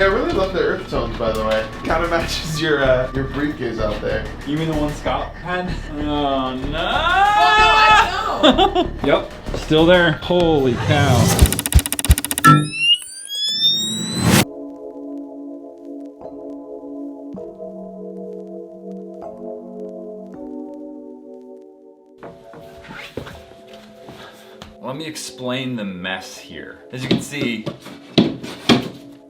I really love the earth tones, by the way. Kind of matches your briefcase out there. You mean the one Scott had? Oh no! Well, no, I know. Yep, still there. Holy cow. Let me explain the mess here. As you can see,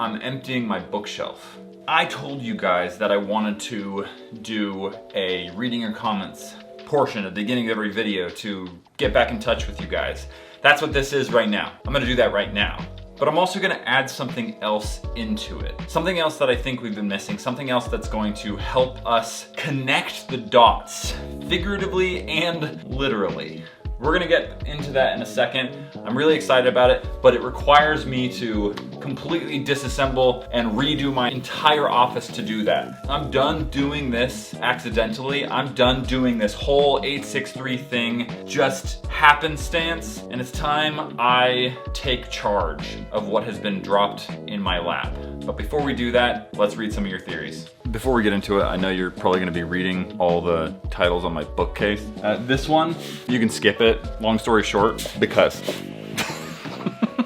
I'm emptying my bookshelf. I told you guys that I wanted to do a reading your comments portion at the beginning of every video to get back in touch with you guys. That's what this is right now. I'm gonna do that right now. But I'm also gonna add something else into it. Something else that I think we've been missing, something else that's going to help us connect the dots, figuratively and literally. We're gonna get into that in a second. I'm really excited about it, but it requires me to completely disassemble and redo my entire office to do that. I'm done doing this accidentally. I'm done doing this whole 863 thing just happenstance, and it's time I take charge of what has been dropped in my lap. But before we do that, let's read some of your theories. Before we get into it, I know you're probably gonna be reading all the titles on my bookcase. This one, you can skip it, long story short, because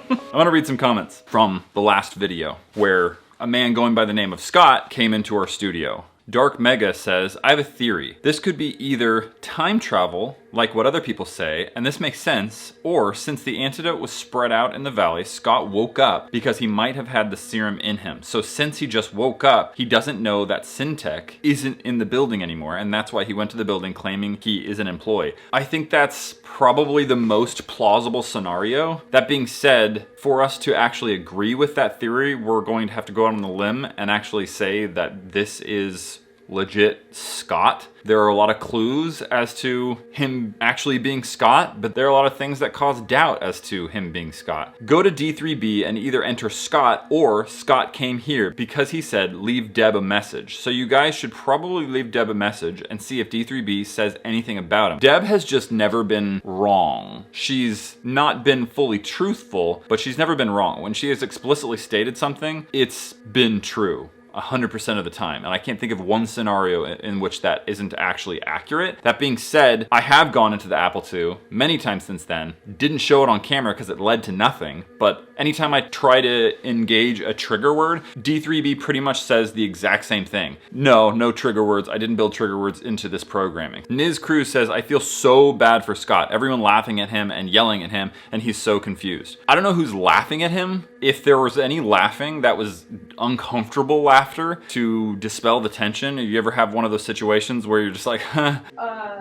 I'm gonna read some comments from the last video where a man going by the name of Scott came into our studio. Dark Mega says, I have a theory. This could be either time travel, like what other people say, and this makes sense, or since the antidote was spread out in the valley, Scott woke up because he might have had the serum in him. So since he just woke up, he doesn't know that Syntech isn't in the building anymore, and that's why he went to the building claiming he is an employee. I think that's probably the most plausible scenario. That being said, for us to actually agree with that theory, we're going to have to go out on the limb and actually say that this is legit Scott. There are a lot of clues as to him actually being Scott, but there are a lot of things that cause doubt as to him being Scott. Go to D3B and either enter Scott or Scott came here because he said leave Deb a message. So you guys should probably leave Deb a message and see if D3B says anything about him. Deb has just never been wrong. She's not been fully truthful, but she's never been wrong. When she has explicitly stated something, it's been true 100% of the time. And I can't think of one scenario in which that isn't actually accurate. That being said, I have gone into the Apple II many times since then. Didn't show it on camera because it led to nothing. But anytime I try to engage a trigger word, D3B pretty much says the exact same thing. No trigger words. I didn't build trigger words into this programming. Niz Cruz says, I feel so bad for Scott. Everyone laughing at him and yelling at him, and he's so confused. I don't know who's laughing at him. If there was any laughing that was uncomfortable laughter to dispel the tension, you ever have one of those situations where you're just like, huh?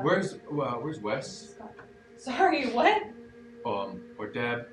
Where's Wes? Sorry, what? Or Deb?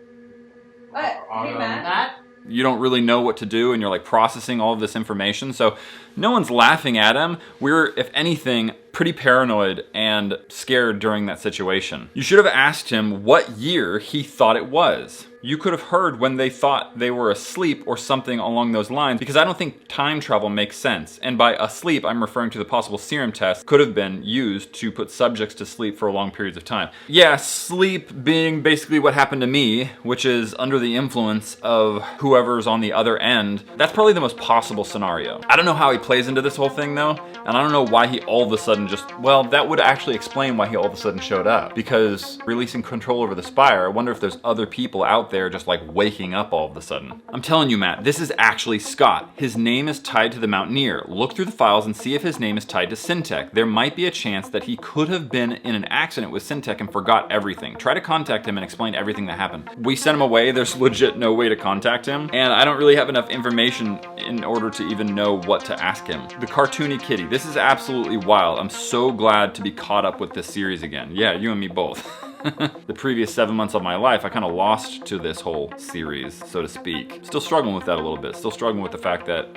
Hey, Matt? You don't really know what to do and you're like processing all of this information. So no one's laughing at him. We're, if anything, pretty paranoid and scared during that situation. You should have asked him what year he thought it was. You could have heard when they thought they were asleep or something along those lines, because I don't think time travel makes sense. And by asleep, I'm referring to the possible serum test could have been used to put subjects to sleep for long periods of time. Yeah, sleep being basically what happened to me, which is under the influence of whoever's on the other end. That's probably the most possible scenario. I don't know how he plays into this whole thing though, and I don't know why he all of a sudden well, that would actually explain why he all of a sudden showed up. Because releasing control over the Spire, I wonder if there's other people out there just like waking up all of a sudden. I'm telling you, Matt, this is actually Scott. His name is tied to the Mountaineer. Look through the files and see if his name is tied to Syntech. There might be a chance that he could have been in an accident with Syntech and forgot everything. Try to contact him and explain everything that happened. We sent him away. There's legit no way to contact him. And I don't really have enough information in order to even know what to ask him. The cartoony kitty. This is absolutely wild. I'm so glad to be caught up with this series again. Yeah, you and me both. The previous 7 months of my life, I kind of lost to this whole series, so to speak. Still struggling with that a little bit. Still struggling with the fact that,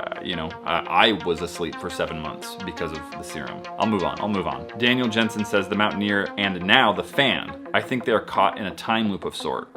I was asleep for 7 months because of the serum. I'll move on. Daniel Jensen says the Mountaineer and now the fan. I think they're caught in a time loop of sort.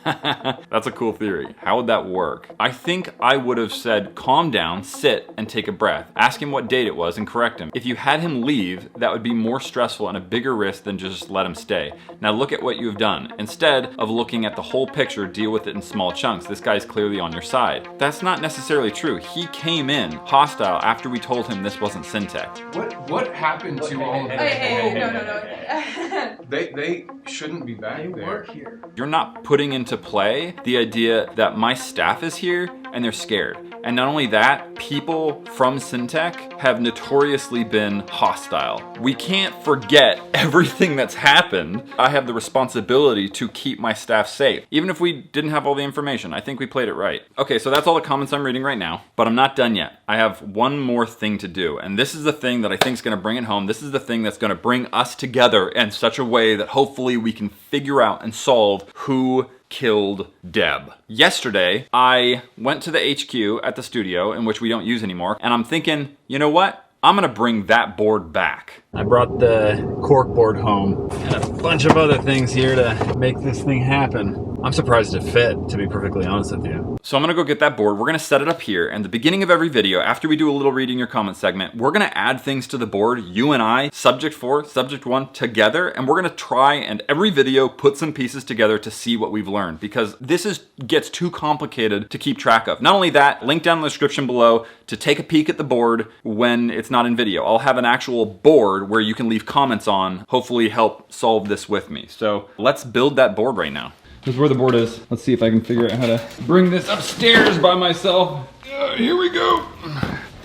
That's a cool theory. How would that work? I think I would have said, calm down, sit, and take a breath. Ask him what date it was and correct him. If you had him leave, that would be more stressful and a bigger risk than just let him stay. Now look at what you have done. Instead of looking at the whole picture, deal with it in small chunks. This guy's clearly on your side. That's not necessarily true. He came in hostile after we told him this wasn't Syntech. What happened to all of them? Hey, no. They shouldn't be back there. Work here. You're not putting into play the idea that my staff is here and they're scared. And not only that, people from Syntech have notoriously been hostile. We can't forget everything that's happened. I have the responsibility to keep my staff safe. Even if we didn't have all the information, I think we played it right. Okay, so that's all the comments I'm reading right now, but I'm not done yet. I have one more thing to do, and this is the thing that I think is gonna bring it home. This is the thing that's gonna bring us together in such a way that hopefully we can figure out and solve who killed Deb. Yesterday, I went to the HQ at the studio, in which we don't use anymore, and I'm thinking, you know what? I'm gonna bring that board back. I brought the cork board home and a bunch of other things here to make this thing happen. I'm surprised it fit, to be perfectly honest with you. So I'm gonna go get that board. We're gonna set it up here. And the beginning of every video, after we do a little reading your comment segment, we're gonna add things to the board, you and I, subject 4, subject 1, together. And we're gonna try and every video put some pieces together to see what we've learned, because this gets too complicated to keep track of. Not only that, link down in the description below to take a peek at the board when it's not in video. I'll have an actual board where you can leave comments on, hopefully help solve this with me. So let's build that board right now. This is where the board is. Let's see if I can figure out how to bring this upstairs by myself. Here we go.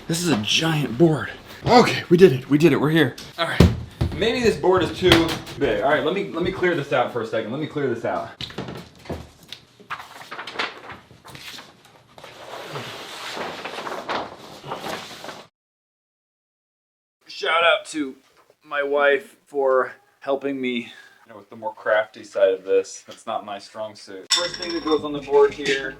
This is a giant board. Okay, we did it. We're here. All right. Maybe this board is too big. All right, let me clear this out for a second. Let me clear this out. Shout out to my wife for helping me with the more crafty side of this. That's not my strong suit. First thing that goes on the board here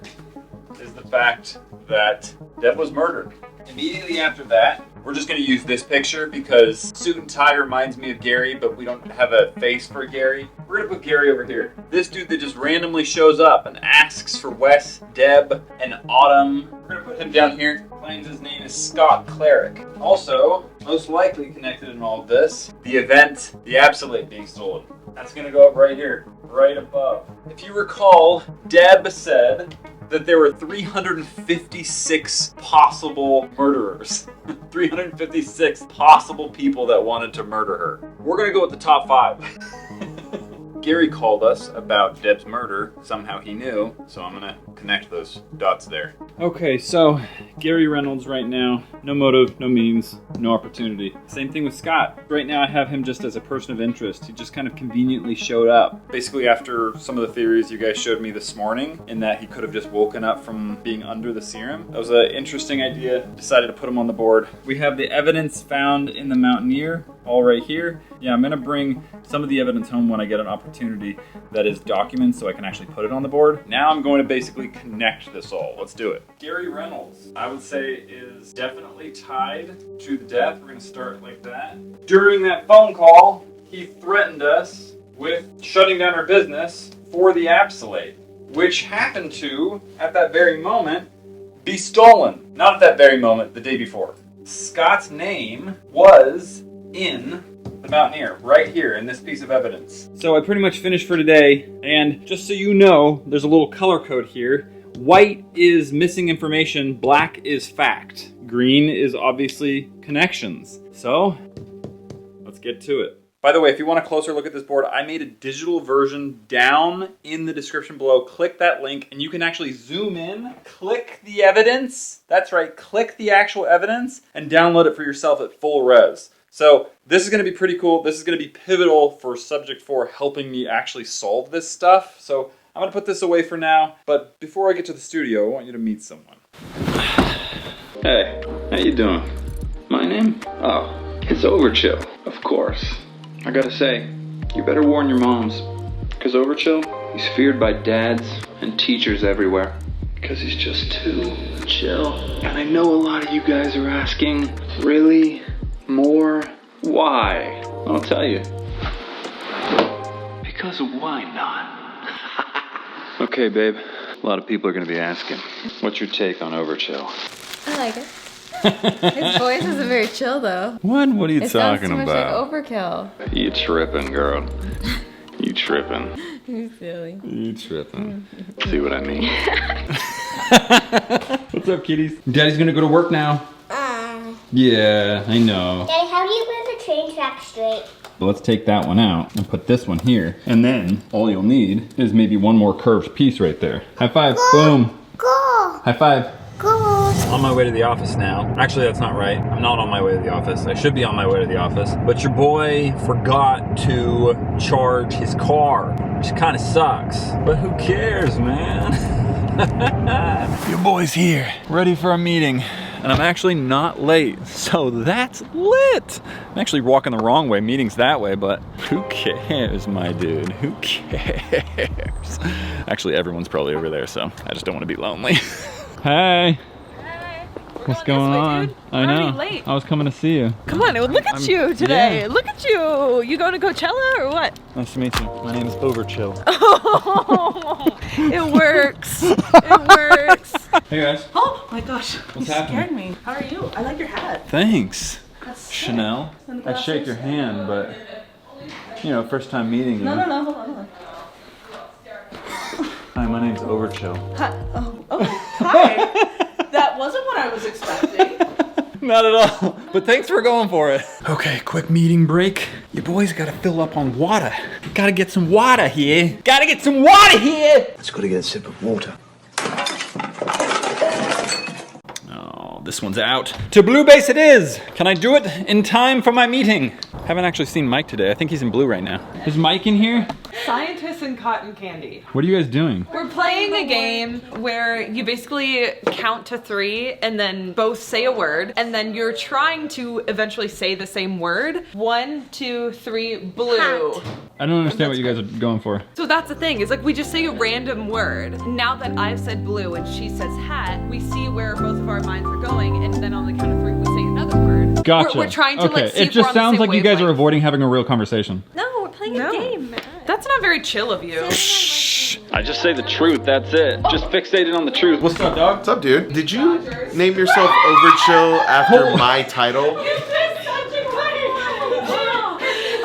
is the fact that Deb was murdered. Immediately after that, we're just gonna use this picture because suit and tie reminds me of Gary, but we don't have a face for Gary. We're gonna put Gary over here. This dude that just randomly shows up and asks for Wes, Deb, and Autumn. We're gonna put him down here. Claims his name is Scott Clarick. Also, most likely connected in all of this, the event, the Absolute being stolen. That's gonna go up right here, right above. If you recall, Deb said that there were 356 possible murderers. 356 possible people that wanted to murder her. We're gonna go with the top 5. Gary called us about Deb's murder. Somehow he knew, so I'm gonna connect those dots there. Okay, so Gary Reynolds right now, no motive, no means, no opportunity. Same thing with Scott. Right now I have him just as a person of interest. He just kind of conveniently showed up. Basically after some of the theories you guys showed me this morning, in that he could have just woken up from being under the serum. That was an interesting idea. Decided to put him on the board. We have the evidence found in the Mountaineer, all right here. Yeah, I'm gonna bring some of the evidence home when I get an opportunity that is documents so I can actually put it on the board. Now I'm going to basically connect this all. Let's do it. Gary Reynolds, I would say, is definitely tied to the death. We're gonna start like that. During that phone call, he threatened us with shutting down our business for the Absolute, which happened to, at that very moment, be stolen. Not at that very moment, the day before. Scott's name was in the Mountaineer, right here in this piece of evidence. So I pretty much finished for today, and just so you know, there's a little color code here. White is missing information, black is fact. Green is obviously connections. So, let's get to it. By the way, if you want a closer look at this board, I made a digital version down in the description below. Click that link and you can actually zoom in, click the evidence. That's right, click the actual evidence and download it for yourself at full res. So this is gonna be pretty cool. This is gonna be pivotal for subject 4 helping me actually solve this stuff. So I'm gonna put this away for now, but before I get to the studio, I want you to meet someone. Hey, how you doing? My name? Oh, it's Overchill, of course. I gotta say, you better warn your moms, because Overchill, he's feared by dads and teachers everywhere. Because he's just too chill. And I know a lot of you guys are asking, really? More? Why? I'll tell you. Because why not? Okay, babe. A lot of people are going to be asking. What's your take on Overchill? I like it. His voice isn't very chill though. What? What are you It sounds talking too much about? like Overkill. You tripping, girl. You tripping. You're silly. You tripping. See what I mean? What's up, kitties? Daddy's gonna go to work now. Yeah, I know. Daddy, how do you put the train track straight? But let's take that one out and put this one here. And then all you'll need is maybe one more curved piece right there. High five. Boom. Go! High five. Go! On my way to the office now. Actually, that's not right. I'm not on my way to the office. I should be on my way to the office. But your boy forgot to charge his car, which kind of sucks. But who cares, man? Your boy's here, ready for a meeting. And I'm actually not late, so that's lit. I'm actually walking the wrong way, meeting's that way, but who cares, my dude? Who cares? Actually, everyone's probably over there, so I just don't want to be lonely. Hey. What's going on? Dude. I We're know. already late. I was coming to see you. Come on, look at you today. yeah. Look at you. You going to Coachella or what? Nice to meet you. My name is Overchill. Oh, it works. It works. Hey guys. Oh my gosh. What's you happening? scared me. How are you? I like your hat. Thanks, That's sick. Chanel. And the I'd shake your hand, but you know, first time meeting you. No, hold on. Hi, my name's Overchill. Hi. Oh, hi. That wasn't what I was expecting. Not at all, but thanks for going for it. Okay, quick meeting break. Your boy's gotta fill up on water. Gotta get some water here. Gotta get some water here! Let's go to get a sip of water. Oh, this one's out. To blue base it is! Can I do it in time for my meeting? Haven't actually seen Mike today. I think he's in blue right now. Is Mike in here? Scientists and cotton candy. What are you guys doing? We're playing a game where you basically count to 3 and then both say a word, and then you're trying to eventually say the same word. 1, 2, 3, blue. I don't understand what you guys are going for. So that's the thing, is like we just say a random word. Now that I've said blue and she says hat, we see where both of our minds are going, and then on the count of 3 we say another word. Gotcha. We're trying to okay. like see It if we're just on the sounds same like you guys are wavelength. avoiding having a real conversation. No, we're playing a game, man. That's not very chill of you. Shh. I just say the truth, that's it. Just fixated on the truth. What's up, dog? What's up, dude? Did you name yourself Overchill after my title?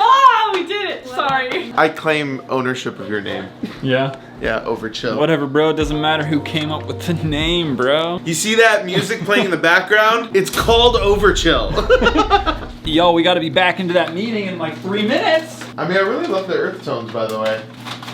Oh, we did it. Sorry. I claim ownership of your name. Yeah? Yeah, Overchill. Whatever, bro. It doesn't matter who came up with the name, bro. You see that music playing in the background? It's called Overchill. Yo, we gotta be back into that meeting in like 3 minutes. I mean, I really love the earth tones, by the way.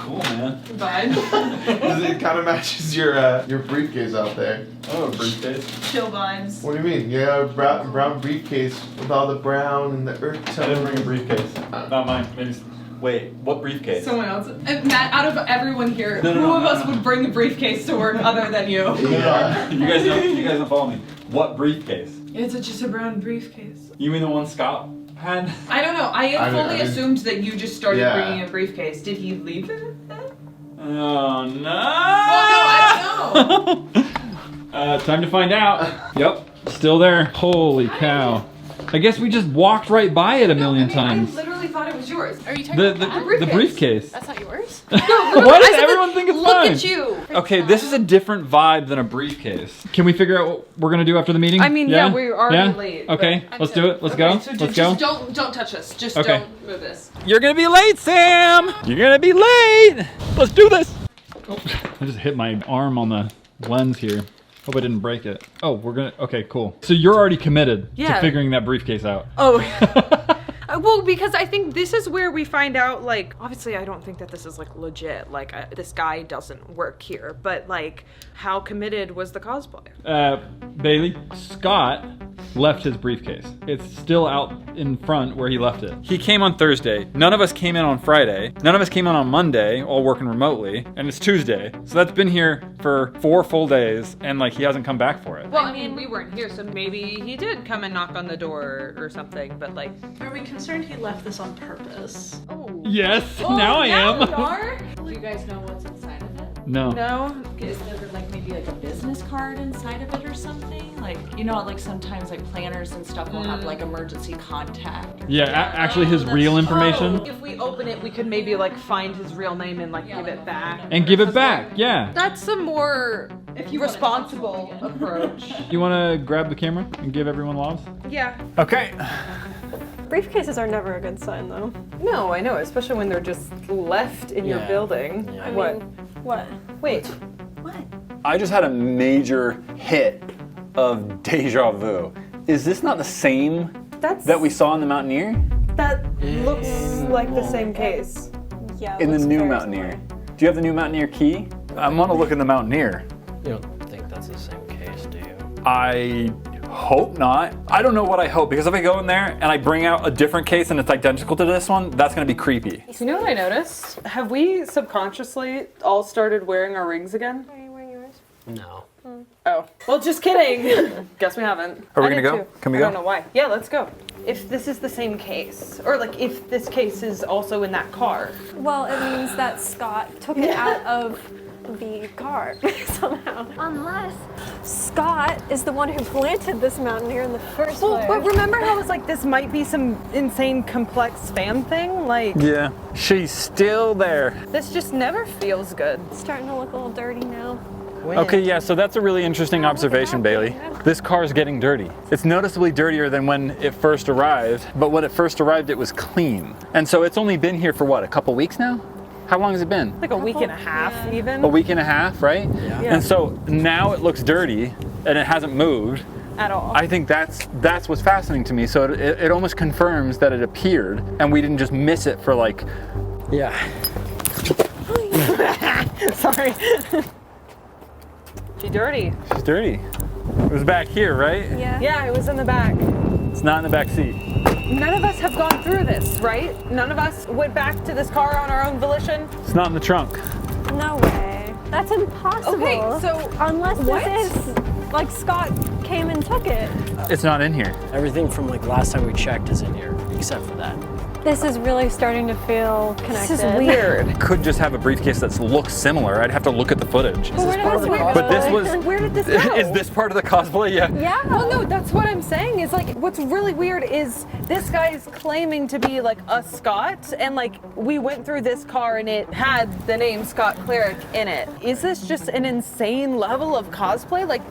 Cool, man. It kind of matches your briefcase out there. Oh, briefcase. Chill vibes. What do you mean? Yeah, brown briefcase with all the brown and the earth I didn't tone. bring a briefcase. Not mine. Maybe. Wait, what briefcase? Someone else. Matt, out of everyone here, No, who of us would bring a briefcase to work other than you? Yeah. You guys don't follow me. What briefcase? It's just a brown briefcase. You mean the one Scott had? I don't know. I I fully didn't- assumed that you just started Yeah. bringing a briefcase. Did he leave it? Oh no! Well, no, I don't know. Time to find out. Yep, still there. Holy cow. I guess we just walked right by it a million times. I literally thought it was yours. Are you talking about that? The briefcase. That's not yours? Why does everyone think it's Look mine? at you. Okay, this is a different vibe than a briefcase. Can we figure out what we're gonna do after the meeting? I mean, yeah, we're already late, Okay, but- let's do it. Let's go. So Let's go. just don't touch us. Just Okay. don't move this. You're gonna be late, Sam. You're gonna be late. Let's do this. Oh, I just hit my arm on the lens here. Hope I didn't break it. Oh, we're gonna. Okay, cool. So you're already committed to Yeah. figuring that briefcase out. Oh. Well, because I think this is where we find out, like, obviously I don't think that this is, like, legit. Like, this guy doesn't work here. But, like, how committed was the cosplay? Bailey, Scott left his briefcase. It's still out in front where he left it. He came on Thursday. None of us came in on Friday. None of us came in on Monday, all working remotely. And it's Tuesday. So that's been here for 4 full days, and like he hasn't come back for it. Well, I mean, we weren't here, so maybe he did come and knock on the door or something, but, like... Are we concerned he left this on purpose? Oh. Yes, now I am. You are? Do you guys know what's inside of it? No. No? Is there like maybe like a business card inside of it or something? Like, you know, like sometimes like planners and stuff will have like emergency contact. Yeah, actually his real information. Oh, if we open it, we could maybe like find his real name and like give it back. And give it back, yeah. That's a more responsible approach. You wanna grab the camera and give everyone loves? Yeah. Okay. Briefcases are never a good sign, though. No, I know, especially when they're just left in your building. I mean, What? What? Wait. I just had a major hit of deja vu. Is this not the same that we saw in the Mountaineer? That looks like the same case. Yeah. In the new Mountaineer. Do you have the new Mountaineer key? I want to look in the Mountaineer. You don't think that's the same case, do you? I hope not. I don't know what I hope, because if I go in there and I bring out a different case and it's identical to this one, that's gonna be creepy. You know what I noticed? Have we subconsciously all started wearing our rings again? Are you wearing yours? No. Oh. Well, just kidding. Guess we haven't. Are we I gonna did go? too. Can we go? I don't know why. Yeah, let's go. If this is the same case, or like if this case is also in that car. Well, it means that Scott took it out of the car somehow. Unless Scott is the one who planted this Mountaineer in the first place. But remember how it's like this might be some insane complex spam thing? Like, Yeah, she's still there. this just never feels good. It's starting to look a little dirty now. Okay, yeah, so that's a really interesting observation, Bailey. This car is getting dirty. It's noticeably dirtier than when it first arrived, but when it first arrived, it was clean. And so it's only been here for what, a couple weeks now? How long has it been? Like a week and a half, even. A week and a half, right? Yeah. And so now it looks dirty and it hasn't moved. At all. I think that's what's fascinating to me. So it almost confirms that it appeared and we didn't just miss it for like... Yeah. Sorry. She's dirty. She's dirty. It was back here, right? Yeah. Yeah, it was in the back. It's not in the back seat. None of us have gone through this, right? None of us went back to this car on our own volition. It's not in the trunk. No way. That's impossible. Okay, so unless what? this is like Scott came and took it. It's not in here. Everything from like last time we checked is in here, except for that. This is really starting to feel connected. This is weird. Could just have a briefcase that looks similar. I'd have to look at the footage. But where did this go? But this was... Where did this go? Is this part of the cosplay? Yeah. Yeah. Well, no, that's what I'm saying is like, what's really weird is this guy is claiming to be like a Scott, and like we went through this car and it had the name Scott Clarick in it. Is this just an insane level of cosplay? Like,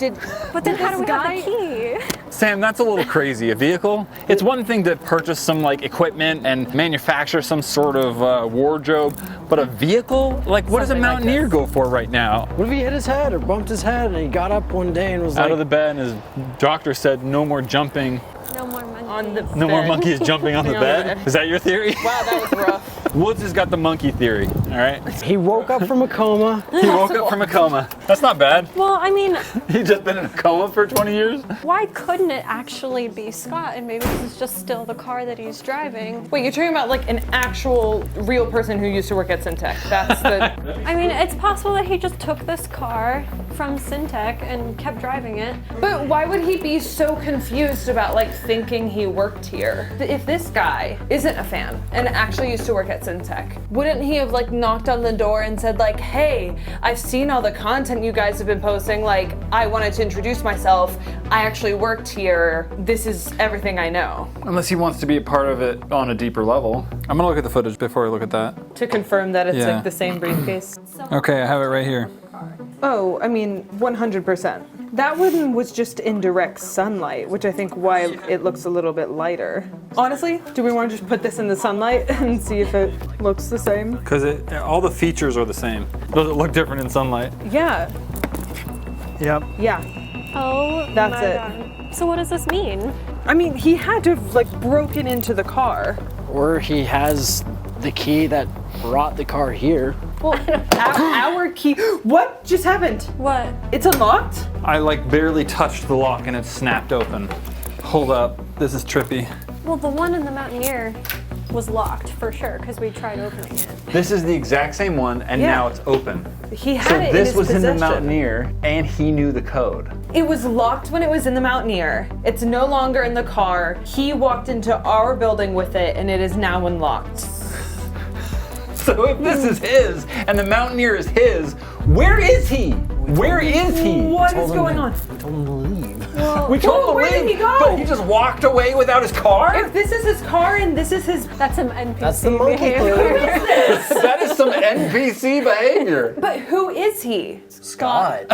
But then did how do this we guy have the key? Sam, that's a little crazy. A vehicle? It's one thing to purchase some like equipment and manufacture some sort of wardrobe, but a vehicle? Like, what does a Something like Mountaineer this. go for right now? What if he hit his head or bumped his head and he got up one day and was Out like, of the bed, and his doctor said no more jumping. No more money. on the No more bed? monkeys jumping on the On the bed? bed. Is that your theory? Wow, that was rough. Woods has got the monkey theory, all right? he woke up from a coma? He woke up from a coma. That's not bad. Well, I mean, He's just been in a coma for 20 years? why couldn't it actually be Scott? And maybe this is just still the car that he's driving. Wait, you're talking about like an actual real person who used to work at Syntec. That's the. I mean, it's possible that he just took this car from Syntec and kept driving it. But why would he be so confused about like thinking he worked here? If this guy isn't a fan and actually used to work at Syntec, wouldn't he have like knocked on the door and said like, hey, I've seen all the content you guys have been posting, like I wanted to introduce myself, I actually worked here, this is everything I know. Unless he wants to be a part of it on a deeper level. I'm gonna look at the footage before I look at that. To confirm that it's Yeah. like the same briefcase. Okay, I have it right here. Oh, I mean, 100%. That one was just in direct sunlight, which I think why it looks a little bit lighter. Honestly, do we want to just put this in the sunlight and see if it looks the same? Because all the features are the same. Does it look different in sunlight? Yeah, Yep. yeah. Oh, That's my it. God. So what does this mean? I mean, he had to have like broken into the car. Or he has the key that brought the car here. Well, our key. What just happened? What? It's unlocked? I like barely touched the lock and it snapped open. Hold up, this is trippy. Well, the one in the Mountaineer was locked for sure because we tried opening it. This is the exact same one and Yeah. now it's open. He had So it in this his was in possession. the Mountaineer and he knew the code. It was locked when it was in the Mountaineer. It's no longer in the car. He walked into our building with it and it is now unlocked. So if this is his and the Mountaineer is his, Where is he? Where is he? What is going on? We told him to leave. We told him where to did leave, he go? but he just walked away without his car? If this is his car and this is his... That's some NPC That's the monkey behavior. That is some NPC behavior. But who is he? Scott.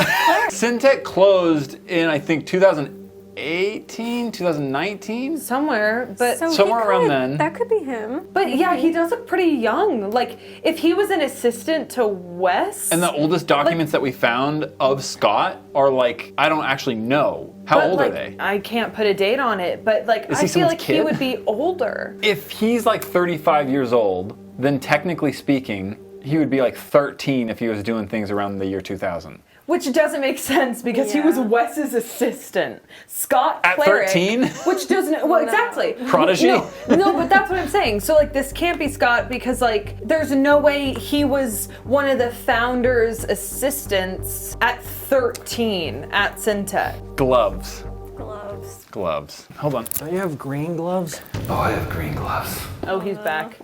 Syntech closed in, I think, 2018, 2019? Somewhere, but... So Somewhere he around could- then. That could be him. But yeah, he does look pretty young. Like, if he was an assistant to Wes... And the oldest documents that we found of Scott are like, I don't actually know. How old are they? I can't put a date on it, but like, Is I he feel someone's like he kid? would be older. If he's like 35 years old, then technically speaking, he would be like 13 if he was doing things around the year 2000. Which doesn't make sense because he was Wes's assistant. Scott At Clarick, 13? Which doesn't, well, exactly. Prodigy? No, but that's what I'm saying. So like, this can't be Scott because like, there's no way he was one of the founder's assistants at 13 at Syntech. Gloves. Gloves. Gloves. Hold on. Don't you have green gloves? Oh, I have green gloves. Oh, he's back.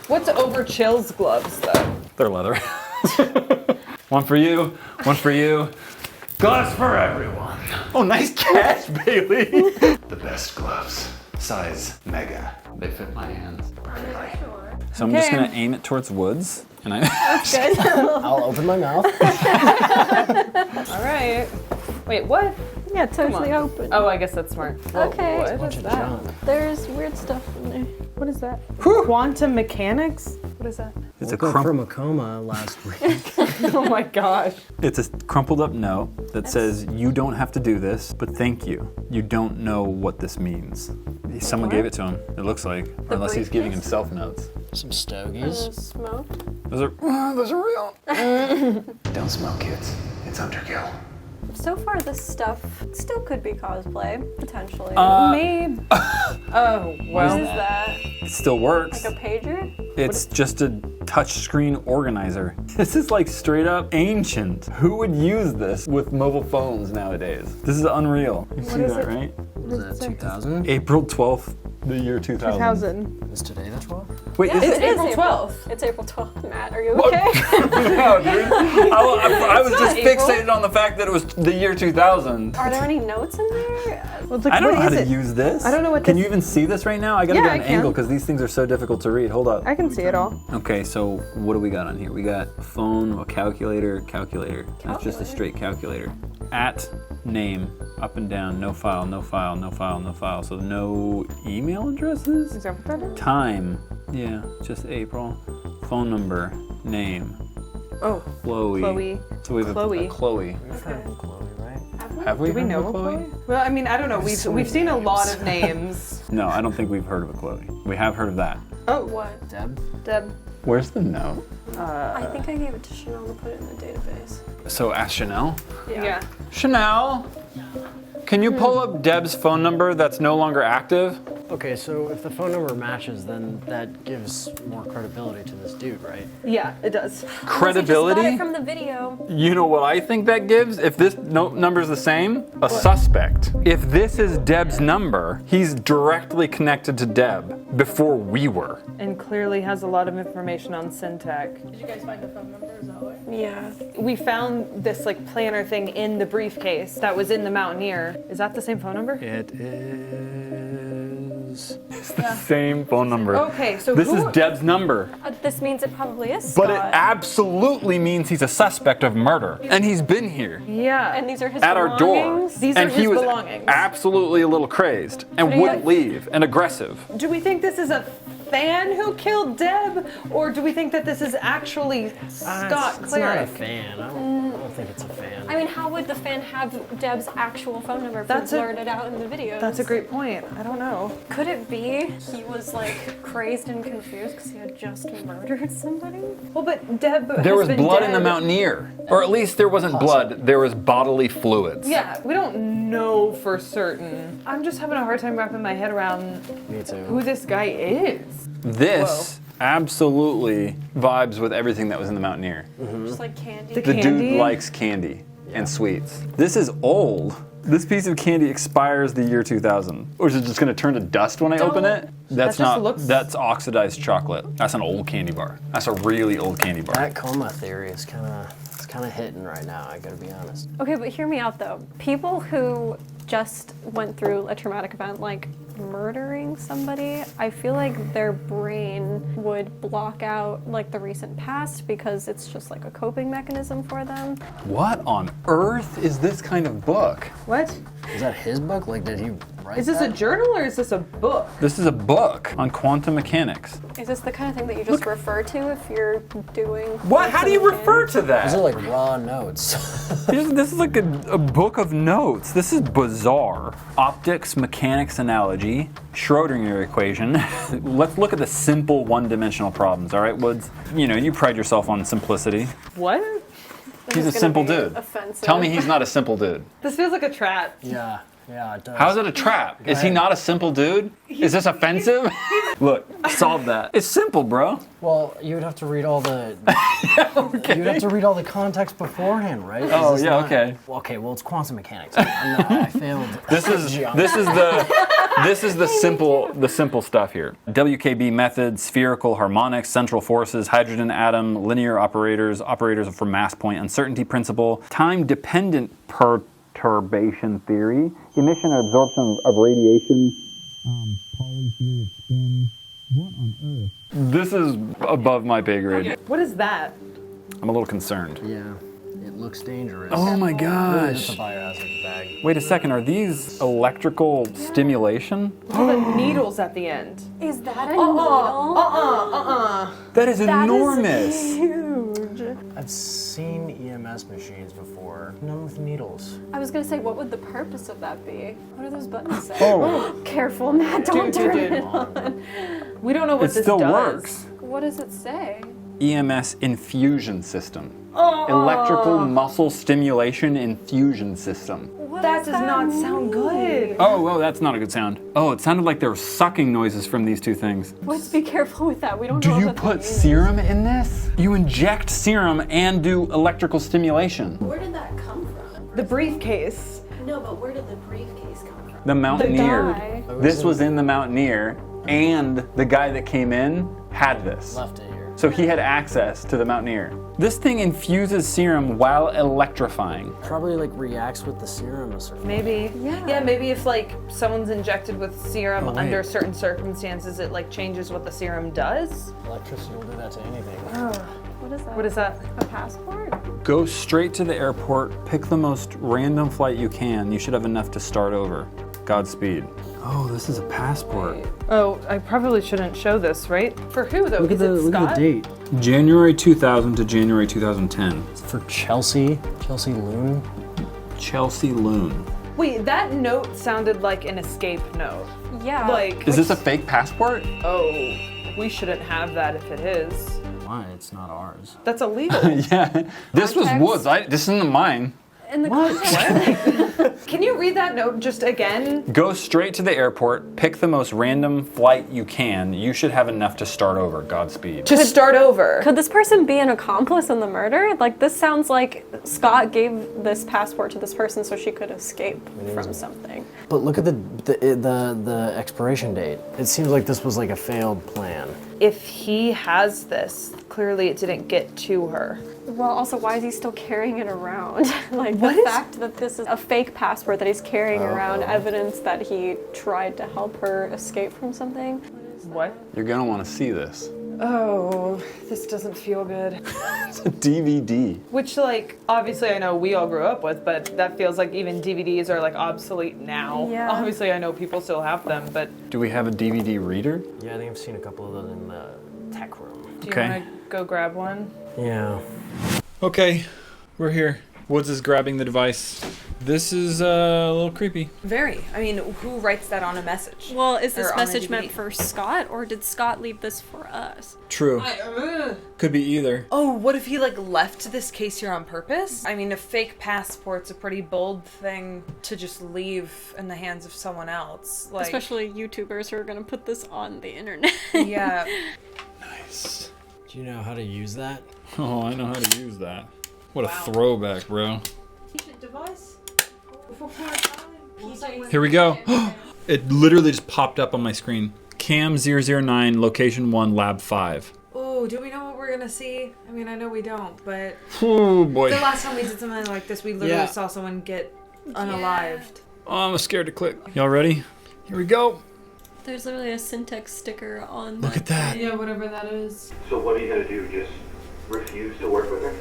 What's Overchill's gloves though? They're leather. One for you, one for you. Gloves for everyone. Oh, nice catch, Bailey. The best gloves. Size mega. They fit my hands perfectly. So I'm just gonna aim it towards woods, and I. Good. I'll open my mouth. All right. Wait, what? Yeah, totally open. Oh, I guess that's smart. Whoa, Okay. What Bunch is of that? junk. There's weird stuff in there. What is that? Quantum mechanics? What is that? It's a Woke up from a coma last week. Oh my gosh. It's a crumpled up note that says, "You don't have to do this, but thank you. You don't know what this means." Someone gave it to him. It looks like, or unless he's giving briefcase? himself notes. Some stogies. Smoke. Those are real. Don't smoke, kids. It's underkill. So far, this stuff still could be cosplay, potentially. Maybe. Oh, What well. is that? It still works. Like a pager? It's just a touchscreen organizer. This is like straight up ancient. Who would use this with mobile phones nowadays? This is unreal. You see that, right? Was that 2000? April 12th, the year 2000. 2000. Is today the 12th? Wait, Yes, is it it? is April 12th. It's April 12th. Matt, are you What? okay? No, dude. I was It's just not April. fixated on the fact that it was the year 2000. Are there any notes in there? Well, it's like, I don't know what how is to it? use this. I don't know what Can this- you even see this right now? I gotta Yeah, get I an can. angle because these things are so difficult to read. Hold up. I can see it all. Okay, so what do we got on here? We got a phone, a calculator. That's just a straight calculator. At, name, up and down, no file, no file, no file, no file. So no email addresses? Is that what that is? Time, yeah, just April. Phone number, name, Oh, Chloe. Chloe. So we have Chloe. a Chloe. We've heard of Chloe, right? Have we? Do we heard know of a Chloe? Chloe? Well, I mean, I don't know. We've seen a lot of names. No, I don't think we've heard of a Chloe. We have heard of that. Oh, What? Deb? Deb. Where's the note? I think I gave it to Chanel to put it in the database. So ask Chanel. Yeah. Chanel, can you pull up Deb's phone number that's no longer active? Okay, so if the phone number matches, then that gives more credibility to this dude, right? Yeah, it does. Got Credibility? it from the video. You know what I think that gives? If this number's the same, a suspect. If this is Deb's number, he's directly connected to Deb before we were. And clearly has a lot of information on Syntech. Did you guys find the phone number? Is that what? Yeah. We found this like planner thing in the briefcase that was in the Mountaineer. Is that the same phone number? It is. It's the same phone number. Okay, so this who- is Deb's number. This means it probably is But Scott. it absolutely means he's a suspect of murder. And he's been here. Yeah. And these are his At our door. belongings? These and are he his was belongings. absolutely a little crazed and he wouldn't have- leave and aggressive. Do we think this is a fan who killed Deb, or do we think that this is actually Scott It's not a Clarick? fan. I don't think it's a fan. I mean, how would the fan have Deb's actual phone number if That's he a- blurred it out in the video? That's a great point. I don't know. Could it be he was like crazed and confused because he had just murdered somebody? Well, but Deb There has was been blood in the dead. Mountaineer. Or at least there wasn't blood, there was bodily fluids. Yeah, we don't know for certain. I'm just having a hard time wrapping my head around Me too. who this guy is. This absolutely vibes with everything that was in the Mountaineer. Just like candy. The The candy? dude likes candy and sweets. This is old. This piece of candy expires the year 2000. Or is it just gonna turn to dust when I open it? That's that's oxidized chocolate. That's an old candy bar. That's a really old candy bar. That coma theory is kind of hitting right now, I gotta be honest. Okay, but hear me out though. People who just went through a traumatic event like murdering somebody, I feel like their brain would block out like the recent past because it's just like a coping mechanism for them. What on earth is this kind of book? What? Is that his book? Like, did he write Is this that? a journal or is this a book? This is a book on quantum mechanics. Is this the kind of thing that you just refer to if you're doing... What? How do you refer to that? These are like raw notes. This is like a book of notes. This is bizarre. Optics, mechanics analogy, Schrodinger equation. Let's look at the simple one-dimensional problems, all right, Woods? You know, you pride yourself on simplicity. What? He's a simple dude. Offensive. Tell me he's not a simple dude. This feels like a trap. Yeah, it does. How is it a trap? Is he not a simple dude? Is this offensive? Look, solve that. It's simple, bro. Well, you would have to read all the... Okay. You'd have to read all the context beforehand, right? Oh, yeah, okay. Okay, well, it's quantum mechanics. I failed. This is the simple stuff here. WKB method, spherical harmonics, central forces, hydrogen atom, linear operators for mass point uncertainty principle, time-dependent perturbation theory, emission or absorption of radiation, Pauli theory of spin. What on earth? This is above my pay grade. What is that? I'm a little concerned. Yeah, it looks dangerous. Oh my Really, gosh. it's a biohazard bag. Wait a second, are these electrical stimulation? The needles at the end. Is that a needle? That is enormous. That is huge. I've seen EMS machines before, none with needles. I was gonna say, what would the purpose of that be? What do those buttons say? Oh. Careful, Matt, don't turn it on. We don't know what It this still does. works. What does it say? EMS infusion system. Electrical muscle stimulation infusion system. That does not sound good. Oh, well, that's not a good sound. Oh, it sounded like there were sucking noises from these two things. Let's be careful with that. We don't Do know you what that put means. serum in this? You inject serum and do electrical stimulation. Where did that come from? The briefcase. No, but where did the briefcase come from? The Mountaineer. guy. This was in the Mountaineer, and the guy that came in had this. Left it here. So he had access to the Mountaineer. This thing infuses serum while electrifying. Probably like reacts with the serum a certain Maybe. Yeah, maybe if like someone's injected with serum Oh, wait. under certain circumstances, it like changes what the serum does. Electricity will do that to anything. What is that? What is that? A passport? Go straight to the airport, pick the most random flight you can. You should have enough to start over. Godspeed. Oh, this is a passport. Oh, I probably shouldn't show this, right? For who though? Look at Is it Scott? the date. January 2000 to January 2010. It's for Chelsea Loon. Chelsea Loon. Wait, that note sounded like an escape note. Yeah. Like, Is this a fake passport? oh, we shouldn't have that if it is. Why? It's not ours. That's illegal. Yeah. This was Context? Woods. This isn't mine. In the context. Can you read that note just again? Go straight to the airport, pick the most random flight you can. You should have enough to start over. Godspeed. To start over. Could this person be an accomplice in the murder? Like, this sounds like Scott gave this passport to this person so she could escape from something. But look at the expiration date. It seems like this was like a failed plan. If he has this, clearly it didn't get to her. Well, also, why is he still carrying it around? Like, What the is- fact that this is a fake passport that he's carrying around, evidence that he tried to help her escape from something. What? You're gonna want to see this. Oh, this doesn't feel good. It's a DVD. Which, like, obviously I know we all grew up with, but that feels like even DVDs are, like, obsolete now. Yeah. Obviously I know people still have them, but Do we have a DVD reader? Yeah, I think I've seen a couple of those in the tech room. do you Okay. want to go grab one? Yeah. Okay, we're here. Woods is grabbing the device. This is a little creepy. Very. I mean, who writes that on a message? Well, is this Or on a message meant DVD. for Scott, or did Scott leave this for us? True. Could be either. Oh, what if he, like, left this case here on purpose? I mean, a fake passport's a pretty bold thing to just leave in the hands of someone else. Like, Especially YouTubers who are gonna put this on the internet. yeah. Nice. Do you know how to use that? Oh, I know how to use that. What a throwback, bro. Device? Here we go. It literally just popped up on my screen. Cam 009, location 1, lab 5. Oh, do we know what we're gonna see? I mean, I know we don't, but Oh boy. the last time we did something like this, we literally saw someone get unalived. Oh, I'm scared to click. Y'all ready? Here we go. There's literally a syntax sticker on. Look at that. Yeah, whatever that is. So what are you gonna do? Just refuse to work with her?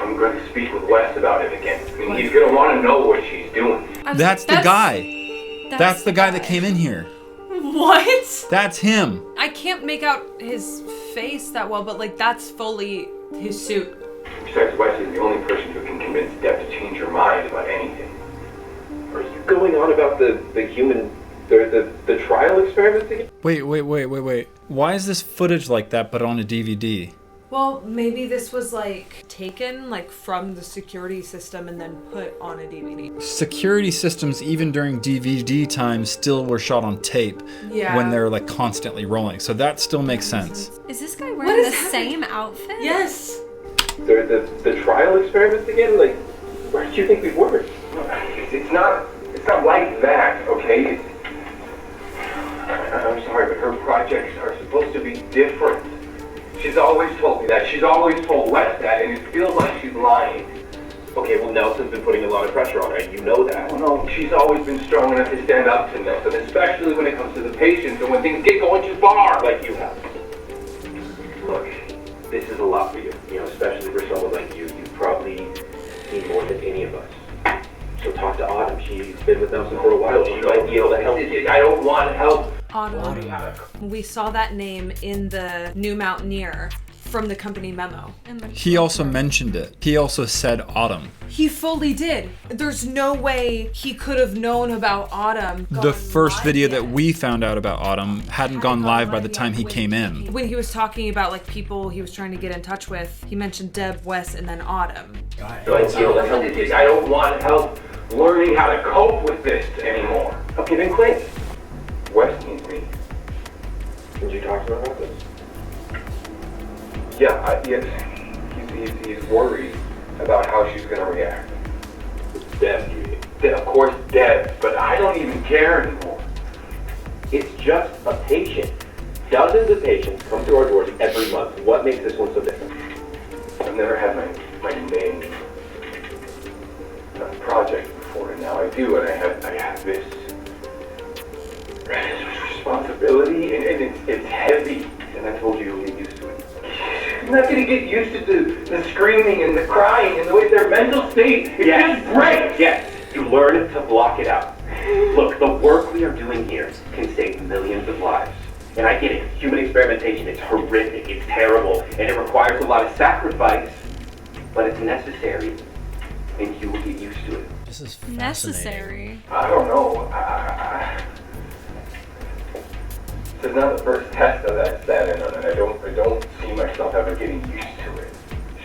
I'm going to speak with Wes about it again. I mean, he's gonna want to know what she's doing. That's the guy. That's the guy that came in here. What? That's him. I can't make out his face that well, but like that's fully his suit. Besides, Wes is the only person who can convince Deb to change her mind about anything. Are you going on about the human, the trial experiments again? Wait. Why is this footage like that but on a DVD? Well, maybe this was like taken like from the security system and then put on a DVD. Security systems, even during DVD times, still were shot on tape when they're like constantly rolling. So that still makes sense. Is this guy wearing the same outfit? Yes. The trial experiments again? Like, where did you think we were? It's not like that, okay? I'm sorry, but her projects are supposed to be different. She's always told me that. She's always told Wes that, and it feels like she's lying. Okay, well, Nelson's been putting a lot of pressure on her, and you know that. Well, no, she's always been strong enough to stand up to Nelson, especially when it comes to the patients and when things get going too far, like you have. Look, this is a lot for you, especially for someone like you. You probably need more than any of us. So talk to Autumn. She's been with Nelson for a while. She might be able to help. I don't want help. Autumn. We saw that name in the new Mountaineer from the company memo. He also mentioned it. He also said Autumn. He fully did. There's no way he could have known about Autumn. The first video that we found out about Autumn hadn't gone live by the time he came in. When he was talking about like people he was trying to get in touch with, he mentioned Deb, Wes, and then Autumn. I don't want help learning how to cope with this anymore. Okay, then quit. Wes needs me. Did you talk to him about this? Yeah, yes. He's worried about how she's gonna react. Deb, of course Deb, but I don't even care anymore. It's just a patient. Dozens of patients come through our doors every month. What makes this one so different? I've never had my name project before, and now I do, and I have this responsibility, and it's heavy, and I told you to get used to it. I'm not gonna get used to the screaming and the crying and the way their mental state, it just breaks! Yes, you learn to block it out. Look, the work we are doing here can save millions of lives. And I get it, human experimentation, it's horrific, it's terrible, and it requires a lot of sacrifice, but it's necessary, and you will get used to it. This is necessary. I don't know. This is not the first test that I've sat in on, and I don't see myself ever getting used to it.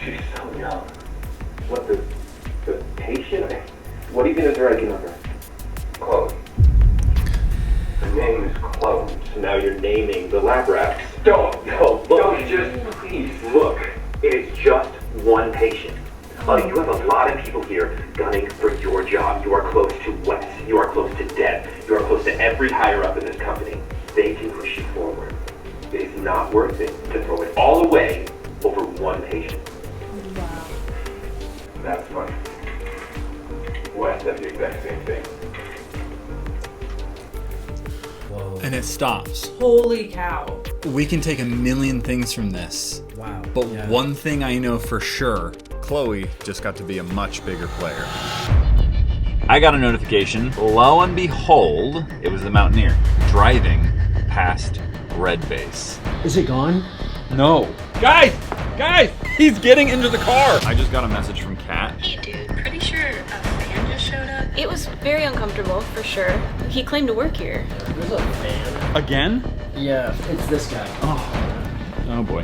She's so young. What, the patient? What even is her ID number? Chloe. Her name is Chloe. So now you're naming the lab rats. Don't just please look. It is just one patient. You have a lot of people here gunning for your job. You are close to Wes. You are close to Deb. You are close to every higher up in this company. They can push you forward. It is not worth it to throw it all away over one patient. Wow. That's funny. Wes said the exact same thing. Whoa. And it stops. Holy cow. We can take a million things from this. Wow. But one thing I know for sure, Chloe just got to be a much bigger player. I got a notification. Lo and behold, it was the Mountaineer driving past Red Base. Is it gone? No. Guys, he's getting into the car. I just got a message from Kat. Hey dude, pretty sure a fan just showed up. It was very uncomfortable, for sure. He claimed to work here. There's a fan. Again? Yeah, it's this guy. Oh boy.